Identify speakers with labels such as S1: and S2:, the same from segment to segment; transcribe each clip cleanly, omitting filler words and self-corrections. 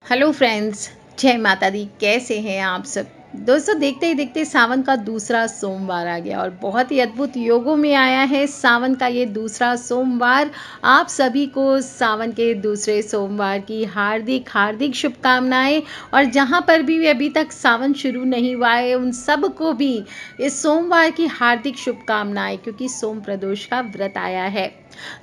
S1: Hello friends, जय माता दी। कैसे हैं आप सब दोस्तों? देखते ही देखते सावन का दूसरा सोमवार आ गया और बहुत ही अद्भुत योगों में आया है सावन का ये दूसरा सोमवार। आप सभी को सावन के दूसरे सोमवार की हार्दिक हार्दिक शुभकामनाएं। और जहां पर भी अभी तक सावन शुरू नहीं हुआ है उन सब को भी इस सोमवार की हार्दिक शुभकामनाएं, क्योंकि सोम प्रदोष का व्रत आया है।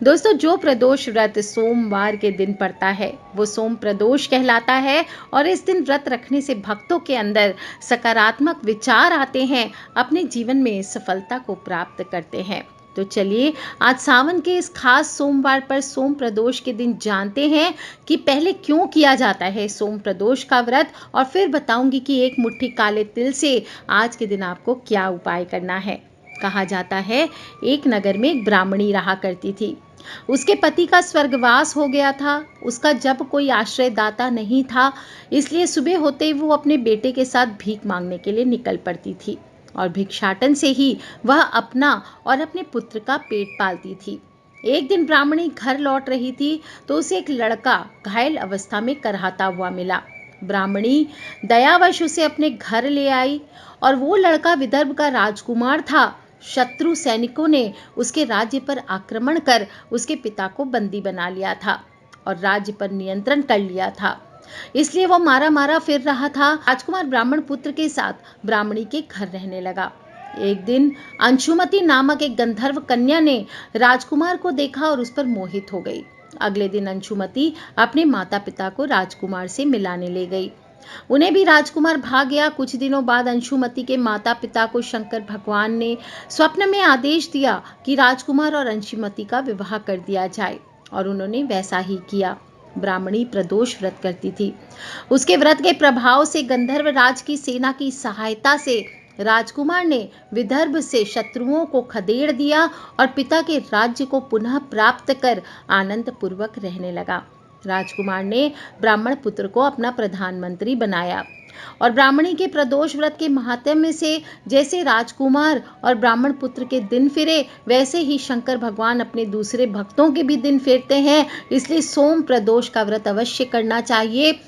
S1: दोस्तों, जो प्रदोष व्रत सोमवार के दिन पड़ता है वो सोम प्रदोष कहलाता है। और इस दिन व्रत रखने से भक्तों के अंदर सकारात्मक विचार आते हैं, अपने जीवन में सफलता को प्राप्त करते हैं। तो चलिए आज सावन के इस खास सोमवार पर सोम प्रदोष के दिन जानते हैं कि पहले क्यों किया जाता है सोम प्रदोष का व्रत, और फिर बताऊंगी कि एक मुट्ठी काले तिल से आज के दिन आपको क्या उपाय करना है। कहा जाता है एक नगर में एक ब्राह्मणी रहा करती थी। उसके पति का स्वर्गवास हो गया था। उसका जब कोई आश्रयदाता नहीं था, इसलिए सुबह होते ही वो अपने बेटे के साथ भीख मांगने के लिए निकल पड़ती थी और भिक्षाटन से ही वह अपना और अपने पुत्र का पेट पालती थी। एक दिन ब्राह्मणी घर लौट रही थी तो उसे एक लड़का घायल अवस्था में करहाता हुआ मिला। ब्राह्मणी दयावश उसे अपने घर ले आई और वो लड़का विदर्भ का राजकुमार था। शत्रु सैनिकों ने उसके राज्य पर आक्रमण कर उसके पिता को बंदी बना लिया था और राज्य पर नियंत्रण कर लिया था। इसलिए वो मारा मारा फिर रहा था। राजकुमार ब्राह्मण पुत्र के साथ ब्राह्मणी के घर रहने लगा। एक दिन अंशुमति नामक एक गंधर्व कन्या ने राजकुमार को देखा और उस पर मोहित हो गई। अगले दिन अंशुमति अपने माता पिता को राजकुमार से मिलाने ले गई। उन्हें भी राजकुमार भाग गया। कुछ दिनों बाद अंशुमति के माता पिता को शंकर भगवान ने स्वप्न में आदेश दिया कि राजकुमार और अंशुमति का विवाह कर दिया जाए, और उन्होंने वैसा ही किया। ब्राह्मणी प्रदोष व्रत करती थी। उसके व्रत के प्रभाव से गंधर्व राज की सेना की सहायता से राजकुमार ने विदर्भ से शत्रुओं को खदेड़ दिया और पिता के राज्य को पुनः प्राप्त कर आनंद पूर्वक रहने लगा। राजकुमार ने ब्राह्मण पुत्र को अपना प्रधानमंत्री बनाया। और ब्राह्मणी के प्रदोष व्रत के महात्म्य से जैसे राजकुमार और ब्राह्मण पुत्र के दिन फिरे, वैसे ही शंकर भगवान अपने दूसरे भक्तों के भी दिन फेरते हैं। इसलिए सोम प्रदोष का व्रत अवश्य करना चाहिए,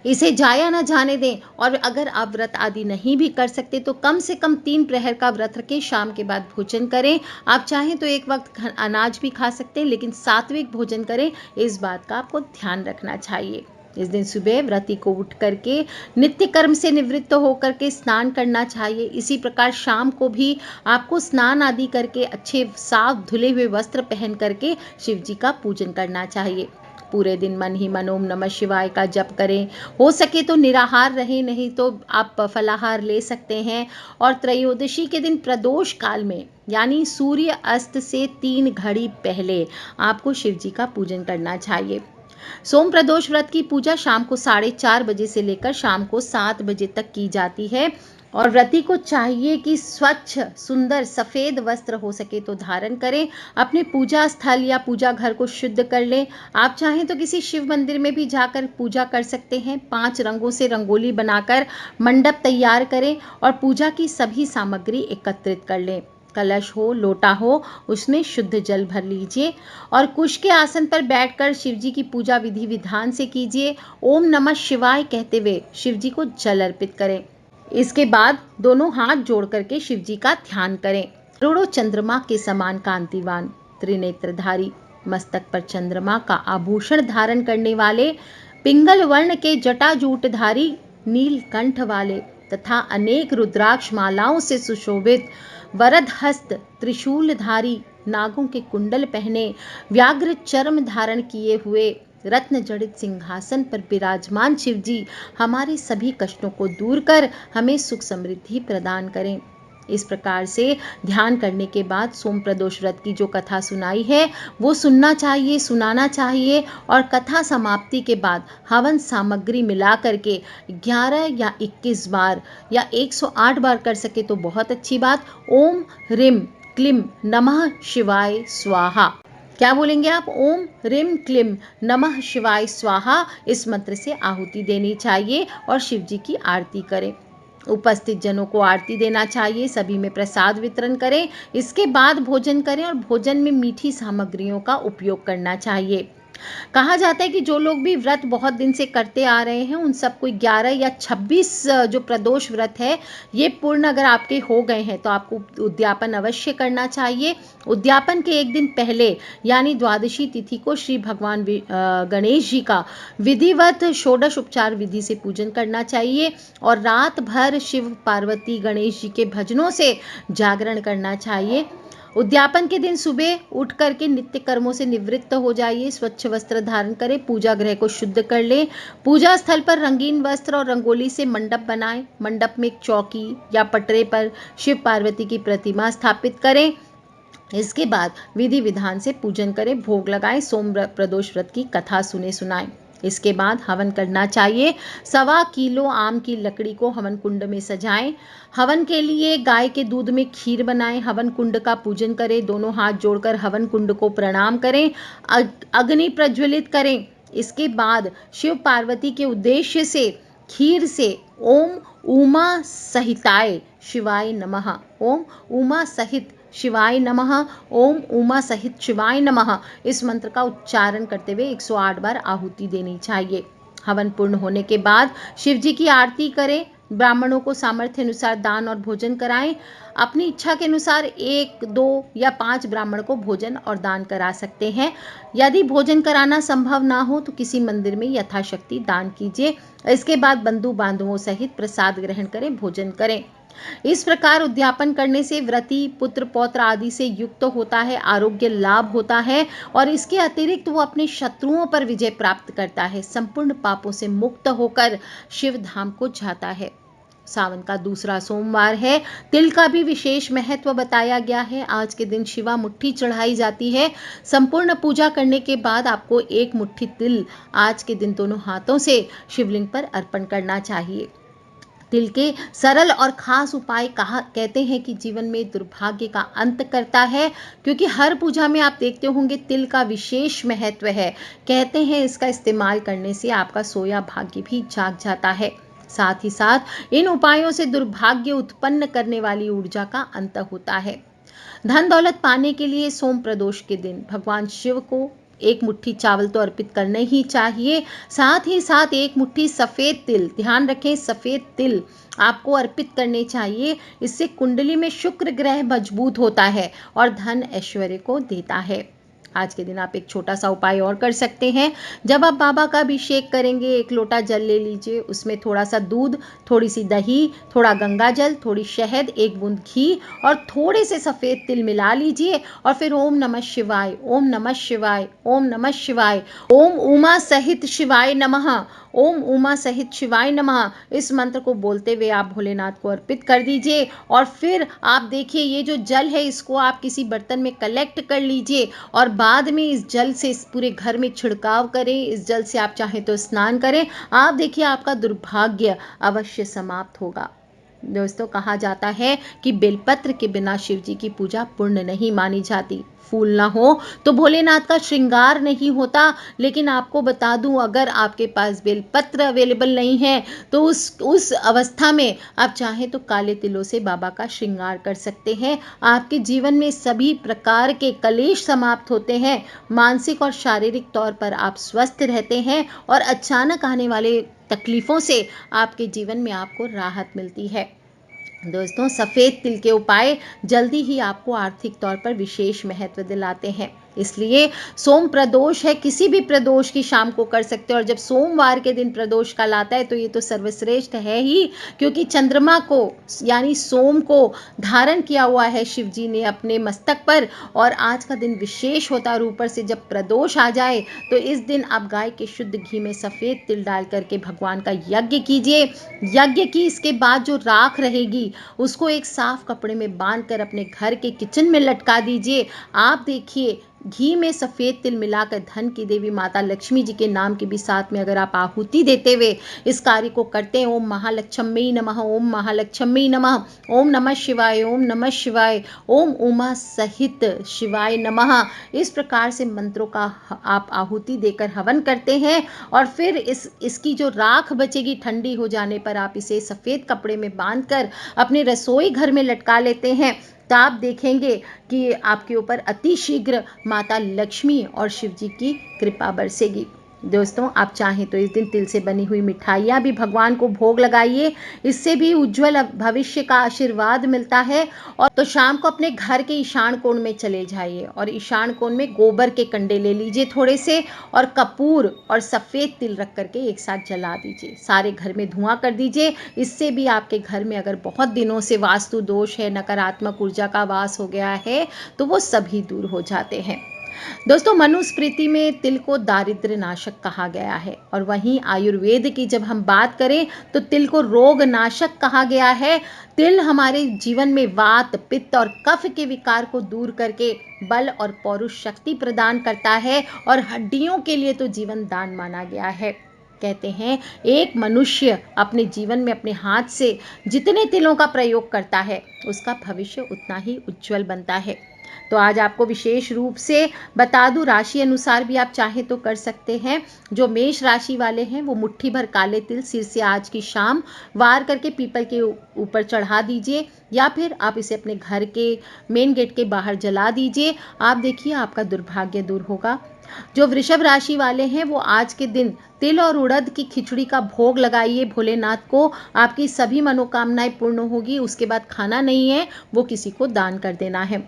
S1: इसे जाया न जाने दें। और अगर आप व्रत आदि नहीं भी कर सकते तो कम से कम 3 प्रहर का व्रत रखें, शाम के बाद भोजन करें। आप चाहें तो एक वक्त अनाज भी खा सकते हैं, लेकिन सात्विक भोजन करें, इस बात का आपको ध्यान रखना चाहिए। इस दिन सुबह व्रती को उठ करके नित्य कर्म से निवृत्त होकर के स्नान करना चाहिए। इसी प्रकार शाम को भी आपको स्नान आदि करके अच्छे साफ धुले हुए वस्त्र पहन करके शिव जी का पूजन करना चाहिए। पूरे दिन मन ही मन ओम नमः शिवाय का जप करें। हो सके तो निराहार रहें, नहीं तो आप फलाहार ले सकते हैं। और त्रयोदशी के दिन प्रदोष काल में यानी सूर्य अस्त से 3 घड़ी पहले आपको शिव जी का पूजन करना चाहिए। सोम प्रदोष व्रत की पूजा शाम को 4:30 बजे से लेकर शाम को 7 बजे तक की जाती है। और व्रती को चाहिए कि स्वच्छ सुंदर सफेद वस्त्र हो सके तो धारण करें। अपने पूजा स्थल या पूजा घर को शुद्ध कर लें। आप चाहें तो किसी शिव मंदिर में भी जाकर पूजा कर सकते हैं। 5 रंगों से रंगोली बनाकर मंडप तैयार करें और पूजा की सभी सामग्री एकत्रित कर लें। कलश हो, लोटा हो, उसमें शुद्ध जल भर लीजिए और कुश के आसन पर बैठकर शिवजी की पूजा विधि विधान से कीजिए। ओम नमः शिवाय कहते हुए शिवजी को जल अर्पित करें। इसके बाद दोनों हाथ जोड़ करके शिवजी का ध्यान करें। करोड़ों चंद्रमा के समान कांतिवान, त्रिनेत्रधारी, मस्तक पर चंद्रमा का आभूषण धारण करने वाले, पिंगल वर्ण के जटाजूटधारी, नीलकंठ वाले तथा अनेक रुद्राक्ष मालाओं से सुशोभित, वरद हस्त, त्रिशूलधारी, नागों के कुंडल पहने, व्याघ्र चर्म धारण किए हुए, रत्न जड़ित सिंहासन पर विराजमान शिवजी हमारे सभी कष्टों को दूर कर हमें सुख समृद्धि प्रदान करें। इस प्रकार से ध्यान करने के बाद सोम प्रदोष व्रत की जो कथा सुनाई है वो सुनना चाहिए, सुनाना चाहिए। और कथा समाप्ति के बाद हवन सामग्री मिला करके 11 या 21 बार या 108 बार कर सके तो बहुत अच्छी बात। ओम ह्रीम क्लीम नमः शिवाय स्वाहा। क्या बोलेंगे आप? ओम ह्रीम क्लीम नमः शिवाय स्वाहा। इस मंत्र से आहुति देनी चाहिए और शिव जी की आरती करें। उपस्थित जनों को आरती देना चाहिए, सभी में प्रसाद वितरण करें। इसके बाद भोजन करें और भोजन में मीठी सामग्रियों का उपयोग करना चाहिए। कहा जाता है कि जो लोग भी व्रत बहुत दिन से करते आ रहे हैं उन सबको 11 या 26 जो प्रदोष व्रत है ये पूर्ण अगर आपके हो गए हैं तो आपको उद्यापन अवश्य करना चाहिए। उद्यापन के एक दिन पहले यानी द्वादशी तिथि को श्री भगवान गणेश जी का विधिवत षोडश उपचार विधि से पूजन करना चाहिए और रात भर शिव पार्वती गणेश जी के भजनों से जागरण करना चाहिए। उद्यापन के दिन सुबह उठ करके नित्य कर्मों से निवृत्त हो जाइए, स्वच्छ वस्त्र धारण करें, पूजा गृह को शुद्ध कर लें, पूजा स्थल पर रंगीन वस्त्र और रंगोली से मंडप बनाएं, मंडप में एक चौकी या पटरे पर शिव पार्वती की प्रतिमा स्थापित करें। इसके बाद विधि विधान से पूजन करें, भोग लगाएं, सोम प्रदोष व्रत की कथा सुनाएं। इसके बाद हवन करना चाहिए। 1.25 किलो आम की लकड़ी को हवन कुंड में सजाएं। हवन के लिए गाय के दूध में खीर बनाएं। हवन कुंड का पूजन करें, दोनों हाथ जोड़कर हवन कुंड को प्रणाम करें, अग्नि प्रज्वलित करें। इसके बाद शिव पार्वती के उद्देश्य से खीर से ओम उमा सहिताय शिवाय नमः, ओम उमा सहित शिवाय नमः, ओम उमा सहित शिवाय नमः इस मंत्र का उच्चारण करते हुए 108 बार आहुति देनी चाहिए। हवन पूर्ण होने के बाद शिव जी की आरती करें, ब्राह्मणों को सामर्थ्य अनुसार दान और भोजन कराएं। अपनी इच्छा के अनुसार 1, 2 या 5 ब्राह्मण को भोजन और दान करा सकते हैं। यदि भोजन कराना संभव ना हो तो किसी मंदिर में यथाशक्ति दान कीजिए। इसके बाद बंधु बांधवों सहित प्रसाद ग्रहण करें, भोजन करें। इस प्रकार उद्यापन करने से व्रती पुत्र पौत्र आदि से युक्त होता है, आरोग्य लाभ होता है और इसके अतिरिक्त वो अपने शत्रुओं पर विजय प्राप्त करता है, संपूर्ण पापों से मुक्त होकर शिव धाम को जाता है। सावन का दूसरा सोमवार है। तिल का भी विशेष महत्व बताया गया है। आज के दिन शिवा मुट्ठी चढ़ाई जाती है। संपूर्ण पूजा करने के बाद आपको 1 मुट्ठी तिल आज के दिन दोनों हाथों से शिवलिंग पर अर्पण करना चाहिए। तिल के सरल और खास उपाय कहते हैं कि जीवन में दुर्भाग्य का अंत करता है, क्योंकि हर पूजा में आप देखते होंगे तिल का विशेष महत्व है। कहते हैं इसका इस्तेमाल करने से आपका सोया भाग्य भी जाग जाता है। साथ ही साथ इन उपायों से दुर्भाग्य उत्पन्न करने वाली ऊर्जा का अंत होता है। धन दौलत पाने के लिए सोम प्रदोष के दिन भगवान शिव को 1 मुट्ठी चावल तो अर्पित करने ही चाहिए। साथ ही साथ 1 मुट्ठी सफ़ेद तिल, ध्यान रखें सफ़ेद तिल आपको अर्पित करने चाहिए। इससे कुंडली में शुक्र ग्रह मजबूत होता है और धन ऐश्वर्य को देता है। आज के दिन आप एक छोटा सा उपाय और कर सकते हैं। जब आप बाबा का अभिषेक करेंगे 1 लोटा जल ले लीजिए, उसमें थोड़ा सा दूध, थोड़ी सी दही, थोड़ा गंगा जल, थोड़ी शहद, 1 बूंद घी और थोड़े से सफ़ेद तिल मिला लीजिए और फिर ओम नमः शिवाय, ओम नमः शिवाय, ओम नमः शिवाय, ओम उमा सहित शिवाय नमः, ओम उमा सहित शिवाय नमः इस मंत्र को बोलते हुए आप भोलेनाथ को अर्पित कर दीजिए। और फिर आप देखिए ये जो जल है इसको आप किसी बर्तन में कलेक्ट कर लीजिए और बाद में इस जल से इस पूरे घर में छिड़काव करें। इस जल से आप चाहें तो स्नान करें। आप देखिए आपका दुर्भाग्य अवश्य समाप्त होगा। दोस्तों, कहा जाता है कि बेलपत्र के बिना शिव जी की पूजा पूर्ण नहीं मानी जाती। फूल ना हो तो भोलेनाथ का श्रृंगार नहीं होता। लेकिन आपको बता दूं, अगर आपके पास बेलपत्र अवेलेबल नहीं है तो उस अवस्था में आप चाहें तो काले तिलों से बाबा का श्रृंगार कर सकते हैं। आपके जीवन में सभी प्रकार के कलेश समाप्त होते हैं। मानसिक और शारीरिक तौर पर आप स्वस्थ रहते हैं और अचानक आने वाले तकलीफ़ों से आपके जीवन में आपको राहत मिलती है। दोस्तों, सफ़ेद तिल के उपाय जल्दी ही आपको आर्थिक तौर पर विशेष महत्व दिलाते हैं। इसलिए सोम प्रदोष है, किसी भी प्रदोष की शाम को कर सकते हैं। और जब सोमवार के दिन प्रदोष काल आता है तो ये तो सर्वश्रेष्ठ है ही, क्योंकि चंद्रमा को यानी सोम को धारण किया हुआ है शिव जी ने अपने मस्तक पर। और आज का दिन विशेष होता है और ऊपर से जब प्रदोष आ जाए तो इस दिन आप गाय के शुद्ध घी में सफ़ेद तिल डाल करके भगवान का यज्ञ कीजिए। यज्ञ की इसके बाद जो राख रहेगी उसको एक साफ कपड़े में बांधकर अपने घर के किचन में लटका दीजिए। आप देखिए घी में सफ़ेद तिल मिलाकर धन की देवी माता लक्ष्मी जी के नाम के भी साथ में अगर आप आहुति देते हुए इस कार्य को करते हैं, ओम महालक्ष्मी नमः, ओम महालक्ष्मी नमः, ओम नमः शिवाय, ओम नमः शिवाय, ओम उमा सहित शिवाय नमः, इस प्रकार से मंत्रों का आप आहुति देकर हवन करते हैं और फिर इसकी जो राख बचेगी ठंडी हो जाने पर आप इसे सफ़ेद कपड़े में बांधकर अपने रसोई घर में लटका लेते हैं। तो आप देखेंगे कि आपके ऊपर अति शीघ्र माता लक्ष्मी और शिव जी की कृपा बरसेगी। दोस्तों, आप चाहें तो इस दिन तिल से बनी हुई मिठाइयाँ भी भगवान को भोग लगाइए, इससे भी उज्जवल भविष्य का आशीर्वाद मिलता है। और तो शाम को अपने घर के ईशान कोण में चले जाइए और ईशान कोण में गोबर के कंडे ले लीजिए थोड़े से, और कपूर और सफ़ेद तिल रख करके एक साथ जला दीजिए। सारे घर में धुआं कर दीजिए। इससे भी आपके घर में अगर बहुत दिनों से वास्तु दोष है, नकारात्मक ऊर्जा का वास हो गया है, तो वो सभी दूर हो जाते हैं। दोस्तों, मनुस्मृति में तिल को दारिद्र्य नाशक कहा गया है, और वहीं आयुर्वेद की जब हम बात करें तो तिल को रोग नाशक कहा गया है। तिल हमारे जीवन में वात, पित्त और कफ के विकार को दूर करके बल और पौरुष शक्ति प्रदान करता है, और हड्डियों के लिए तो जीवन दान माना गया है। कहते हैं, एक मनुष्य अपने जीवन में अपने हाथ से जितने तिलों का प्रयोग करता है, उसका भविष्य उतना ही उज्जवल बनता है। तो आज आपको विशेष रूप से बता दूं, राशि अनुसार भी आप चाहे तो कर सकते हैं। जो मेष राशि वाले हैं वो मुट्ठी भर काले तिल सिर से आज की शाम वार करके पीपल के ऊपर चढ़ा दीजिए, या फिर आप इसे अपने घर के मेन गेट के बाहर जला दीजिए। आप देखिए, आपका दुर्भाग्य दूर होगा। जो वृषभ राशि वाले हैं वो आज के दिन तिल और उड़द की खिचड़ी का भोग लगाइए भोलेनाथ को। आपकी सभी मनोकामनाएं पूर्ण होगी। उसके बाद खाना नहीं है, वो किसी को दान कर देना है।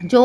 S1: जो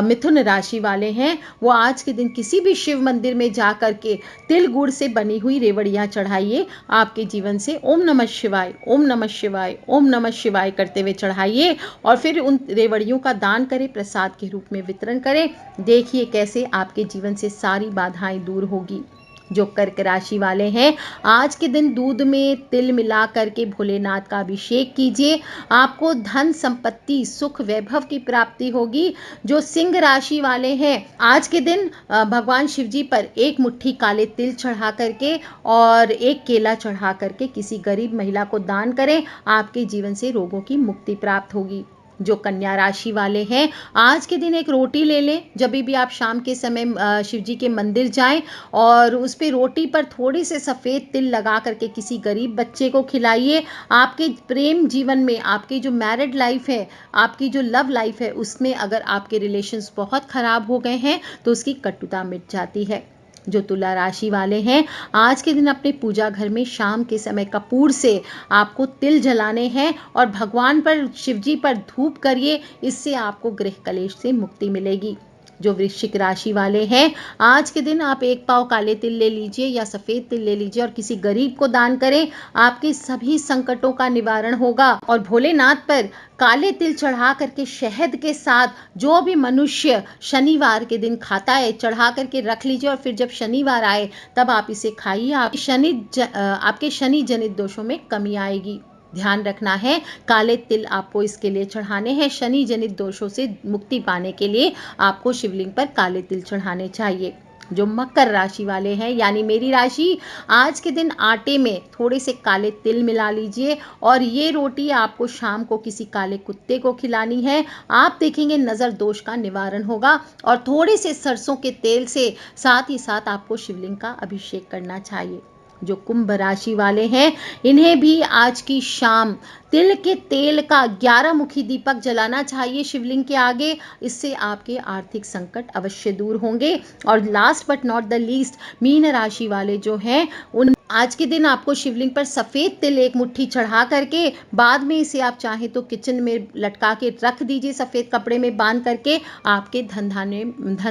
S1: मिथुन राशि वाले हैं वो आज के दिन किसी भी शिव मंदिर में जा कर के तिल गुड़ से बनी हुई रेवड़ियाँ चढ़ाइए। आपके जीवन से ओम नमः शिवाय, ओम नमः शिवाय, ओम नमः शिवाय करते हुए चढ़ाइए, और फिर उन रेवड़ियों का दान करें, प्रसाद के रूप में वितरण करें। देखिए कैसे आपके जीवन से सारी बाधाएं दूर होगी। जो कर्क राशि वाले हैं, आज के दिन दूध में तिल मिला करके भोलेनाथ का अभिषेक कीजिए। आपको धन संपत्ति सुख वैभव की प्राप्ति होगी। जो सिंह राशि वाले हैं, आज के दिन भगवान शिव जी पर एक मुट्ठी काले तिल चढ़ा करके और एक केला चढ़ा करके किसी गरीब महिला को दान करें। आपके जीवन से रोगों की मुक्ति प्राप्त होगी। जो कन्या राशि वाले हैं, आज के दिन एक रोटी ले लें। जब भी आप शाम के समय शिव जी के मंदिर जाएं और उस पे रोटी पर थोड़ी से सफ़ेद तिल लगा करके किसी गरीब बच्चे को खिलाइए। आपके प्रेम जीवन में, आपकी जो मैरिड लाइफ है, आपकी जो लव लाइफ है, उसमें अगर आपके रिलेशंस बहुत ख़राब हो गए हैं तो उसकी कटुता मिट जाती है। जो तुला राशि वाले हैं, आज के दिन अपने पूजा घर में शाम के समय कपूर से आपको तिल जलाने हैं और भगवान पर, शिव जी पर धूप करिए। इससे आपको गृह कलेश से मुक्ति मिलेगी। जो वृश्चिक राशि वाले हैं, आज के दिन आप एक पाव काले तिल ले लीजिए या सफ़ेद तिल ले लीजिए और किसी गरीब को दान करें। आपके सभी संकटों का निवारण होगा। और भोलेनाथ पर काले तिल चढ़ा करके शहद के साथ जो भी मनुष्य शनिवार के दिन खाता है, चढ़ा करके रख लीजिए, और फिर जब शनिवार आए तब आप इसे खाइए। आपके शनि जनित दोषों में कमी आएगी। ध्यान रखना है, काले तिल आपको इसके लिए चढ़ाने हैं। शनि जनित दोषों से मुक्ति पाने के लिए आपको शिवलिंग पर काले तिल चढ़ाने चाहिए। जो मकर राशि वाले हैं, यानी मेरी राशि, आज के दिन आटे में थोड़े से काले तिल मिला लीजिए और ये रोटी आपको शाम को किसी काले कुत्ते को खिलानी है। आप देखेंगे नज़र दोष का निवारण होगा। और थोड़े से सरसों के तेल से साथ ही साथ आपको शिवलिंग का अभिषेक करना चाहिए। जो कुंभ राशि वाले हैं, इन्हें भी आज की शाम तिल के तेल का 11 मुखी दीपक जलाना चाहिए शिवलिंग के आगे। इससे आपके आर्थिक संकट अवश्य दूर होंगे। और last but not the least, mean राशि वाले जो हैं, उन आज के दिन आपको शिवलिंग पर सफ़ेद तिल एक मुट्ठी चढ़ा करके बाद में इसे आप चाहें तो किचन में लटका के रख दीजिए, सफ़ेद कपड़े में बांध करके। आपके धन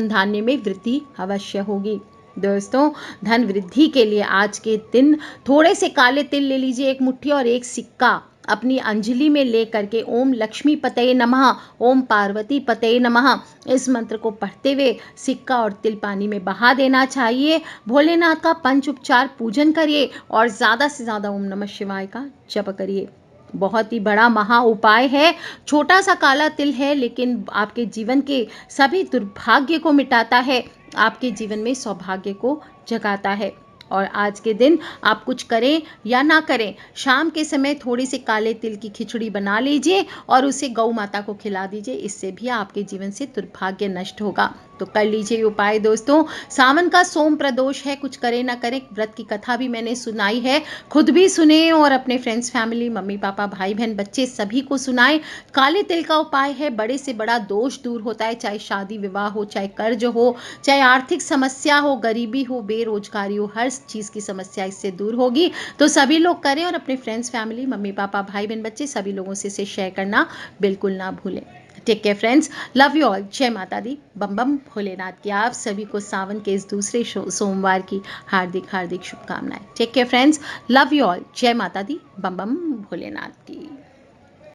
S1: धान्य में वृद्धि अवश्य होगी। दोस्तों, धन वृद्धि के लिए आज के दिन थोड़े से काले तिल ले लीजिए एक मुट्ठी, और एक सिक्का अपनी अंजलि में ले करके ओम लक्ष्मी पतये नमः, ओम पार्वती पतये नमः, इस मंत्र को पढ़ते हुए सिक्का और तिल पानी में बहा देना चाहिए। भोलेनाथ का पंच उपचार पूजन करिए और ज़्यादा से ज़्यादा ओम नमः शिवाय का जप करिए। बहुत ही बड़ा महा उपाय है। छोटा सा काला तिल है, लेकिन आपके जीवन के सभी दुर्भाग्य को मिटाता है, आपके जीवन में सौभाग्य को जगाता है। और आज के दिन आप कुछ करें या ना करें, शाम के समय थोड़ी सी काले तिल की खिचड़ी बना लीजिए और उसे गौ माता को खिला दीजिए। इससे भी आपके जीवन से दुर्भाग्य नष्ट होगा। तो कर लीजिए उपाय दोस्तों। सावन का सोम प्रदोष है, कुछ करें ना करें, व्रत की कथा भी मैंने सुनाई है, खुद भी सुने और अपने फ्रेंड्स फैमिली मम्मी पापा भाई बहन बच्चे सभी को सुनाएं। काले तिल का उपाय है, बड़े से बड़ा दोष दूर होता है, चाहे शादी विवाह हो, चाहे कर्ज हो, चाहे आर्थिक समस्या हो, गरीबी हो, बेरोजगारी हो, हर चीज़ की समस्या इससे दूर होगी। तो सभी लोग करें और अपने फ्रेंड्स फैमिली मम्मी पापा भाई बहन बच्चे सभी लोगों से इसे शेयर करना बिल्कुल ना भूलें। Take care friends, love you all, जय माता दी, बम बम भोलेनाथ की। आप सभी को सावन के इस दूसरे सोमवार की हार्दिक हार्दिक शुभकामनाएं। Take care friends, love you all, जय माता दी, बम बम भोलेनाथ की।